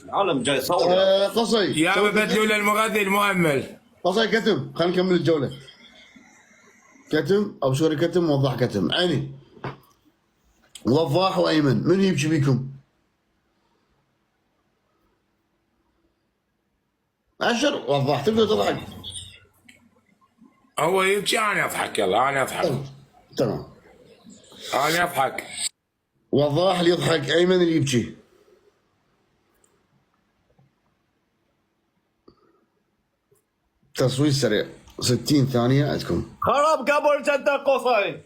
العالم جاي يصور. قصي يا بدلوا للمغذي المؤمل. قصي كتم، خلينا نكمل الجوله. كتم ابو سوري كتم، وضاح كتم. عيني وضاح وايمن، من يبكي بيكم؟ اشر وضاح، تبدا تضحك. هو يبكي انا اضحك، يلا انا اضحك. تمام انا اضحك. وضاح اللي يضحك، ايمن اللي يبكي. تصوير سريع 60 ثانية عندكم. خرب قبل جدك قصي.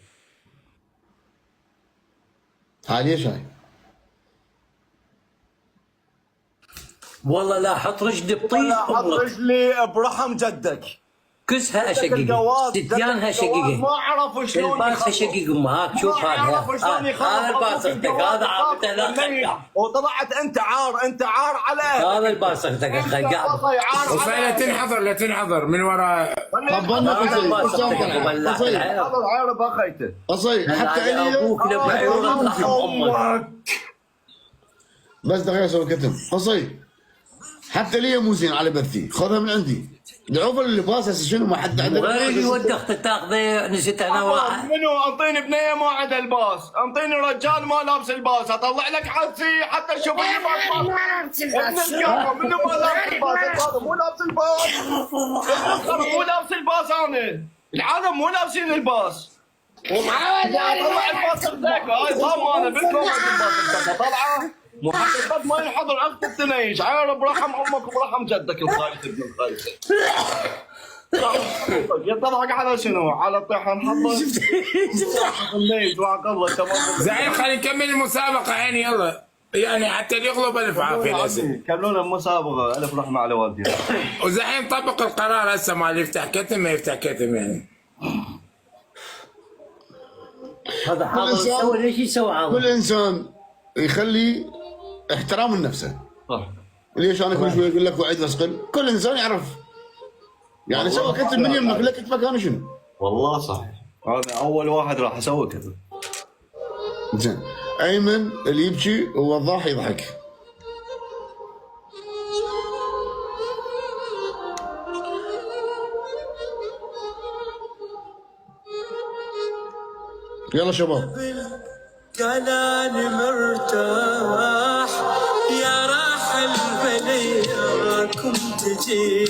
هاي ليش هاي؟ والله لا حط رجلي بطيخ انا حط أمرك. رجلي برحم جدك. كسها شقيقة، ستيانها شقيقة، ما عرفوا شلون الباسها شقيق امها. شوف هذا هذا الباس اختك، هذا عابته لا. وطلعت انت عار، انت عار على هذا الباس اختك قاعد. لا تنحضر، لا تنحضر من وراء. خبرنا هذا الباس اختك قصي. وبلعت قصي العيال. هذا العار بخيته. قصي حتى هذا علي ابوك لو بعيونك لحم امك. بس دقيقة اسوي كتم. قصي حتى لي مو زين على بثي، خذها من عندي. دعوب اللباس هسه شنو، ما حد عنده غير اللي ود اختك تاخذه، نسيت انا واحد. منو انطيني بنيه ما عندها الباس، انطيني رجال ما لابس الباس، اطلع لك حدسي حتى تشوف اللباس. ابن القهوه منو ما لابس الباس؟ هذا مو لابس الباس. مو لابس الباس، انا العالم مو لابسين الباس. طلع الباس اختك، هاي ضامنه بالكومنت الباس اختك طلعه. محققات ما ينحضر اخت التنيش، عارف برحم امك وبرحم جدك الخايس ابن الخايس. يضحك على شنو؟ على طيحه نحضر الليل دعاء الله تمام. زعيم خلينا نكمل المسابقة عيني يلا، يعني حتى اللي يغلب الف عافية الاسم. كملونا المسابقة، الف رحمة على والدينا. وزعيم طبق القرار هسه، ما اللي يفتح كتم ما يفتح كتم يعني. هذا حاضر يسوي ليش يسوي كل حاضر؟ انسان يخلي احترام لنفسه. صح. ليش انا كل شوي اقول لك وعد مسقل؟ كل انسان يعرف. يعني سوى كتب من يمك، لك كتبك انا شنو؟ والله صح. هذا أول واحد راح أسوي كذا. زين ايمن اللي يبكي ووضاح يضحك. يلا شباب. قال انا مرتاح يا راح البلياكم تجي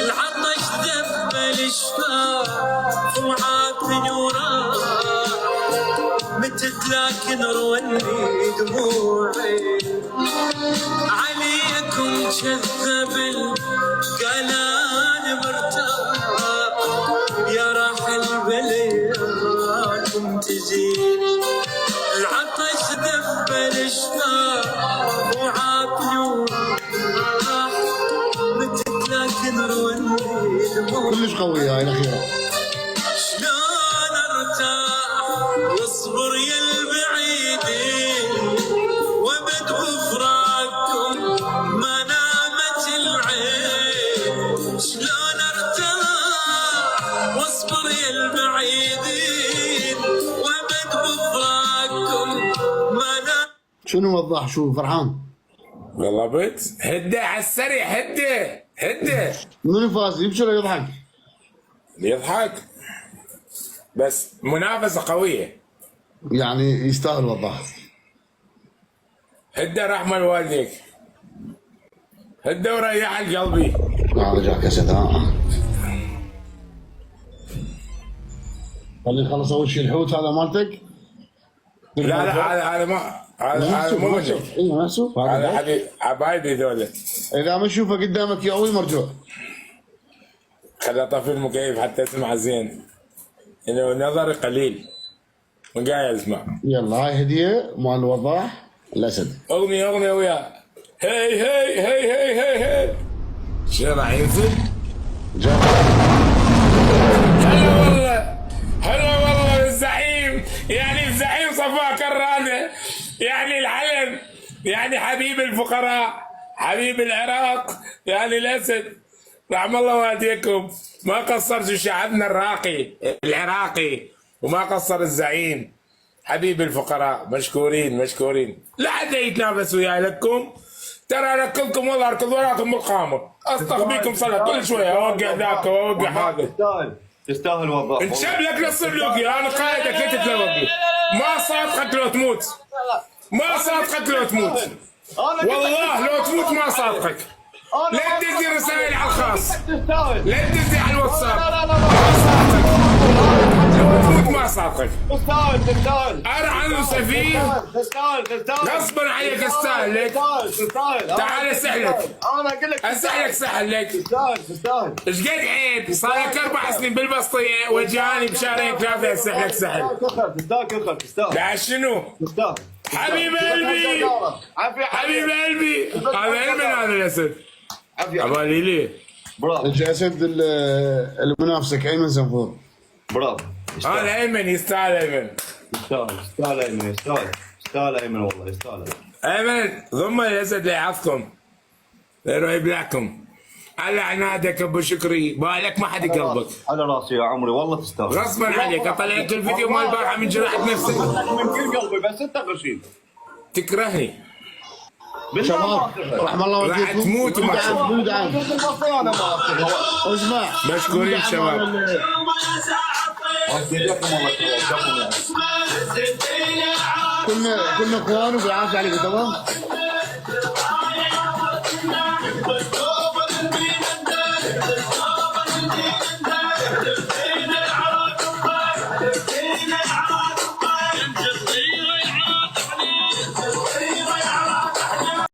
العطش ذب الشفاف وعافني وراح متت لكن روني دموعي عليكم كذب قال انا مرتاح يا راح البلياكم تجي العطش ذب الشفاف وعافني وراح متت لكن روني دموعي كلش قوية هاي الأخيرة. شلون ارتاح واصبر يا البعيدين وابد بفراقكم ما نامت العين شلون ارتاح واصبر يا البعيدين وابد بفراقكم ما نامت. شنو وضاح؟ شو فرحان؟ والله بيت هده على السريع، هده هده. منو فاز؟ يبكي ولا يضحك؟ يضحك بس منافسة قوية. يعني يستاهل وضاح. هده رحمة لوالديك، هده وريح قلبي. هذا جاك كاسات. خلي خلص اول شيء الحوت هذا مالتك. لا لا هذا ما هذا مو منك. اي محسوب هذا هذا. حبايبي ذولا. اذا ما اشوفه قدامك يا ابوي مرجوع. خلي اطفي المكيف حتى اسمع زين، انه نظري قليل من قاعد اسمع. يلا هاي هديه مال وضاح الاسد. اغنية وياه. هي هي هي هي هي هي. شو راح ينزل؟ هلا والله، هلا والله الزعيم، يعني الزعيم صفاء كرانه، يعني العلم، يعني حبيب الفقراء، حبيب العراق، يعني الاسد. رحم الله والديكم، ما قصرتوا شعبنا العراقي، وما قصر الزعيم حبيب الفقراء. مشكورين مشكورين. لا حدا يتنافس وياي لكم، ترى انا كلكم والله اركض وراكم بالقامه، اصطخ بيكم صلاة كل شويه اوقع ذاك واوقع هذا. تستاهل تستاهل وضح. انشب لك نص اللوقي، انا قايدك انت تلوقي. ما صادقك لو تموت، ما صادقك لو تموت، والله لو تموت ما صادقك. لا تدزي رسائل على الخاص، لا تدزي على الواتساب، لو تموت ما صادقك. تستاهل ارعن سفيه تستاهل غصبا عليك استاهل لك. تستاهل تعال اسحلك، انا اقول لك اسحلك سحل لك. تستاهل ايش قد عيب؟ صار لك 4 سنين بالبسطيه وجاني بشهرين 3 اسحلك سحل. تستاهل لا شنو؟ تستاهل حبيب قلبي حبيب قلبي، هذا علم هذا الاسد. عبالي ليه؟ برافو ايش اسد المنافسك ايمن زنفور. برافو هذا ايمن يستاهل. ايمن يستاهل ايمن يستاهل ايمن والله يستاهل. ايمن ضم الاسد ليعفكم يروح يبلعكم على عنادك ابو شكري، بالك ما حد يقلبك. على راسي يا عمري والله تستاهل. غصبا عليك اطلع لك الفيديو مال البارحه من جراحه نفسك. من كل قلبي بس انت غشيم. تكرهني شباب رحم الله راح والديكم. تموت وما تشوف. انا ما اسمع مشكورين شباب. كنا اخوان وبالعافيه عليكم تمام.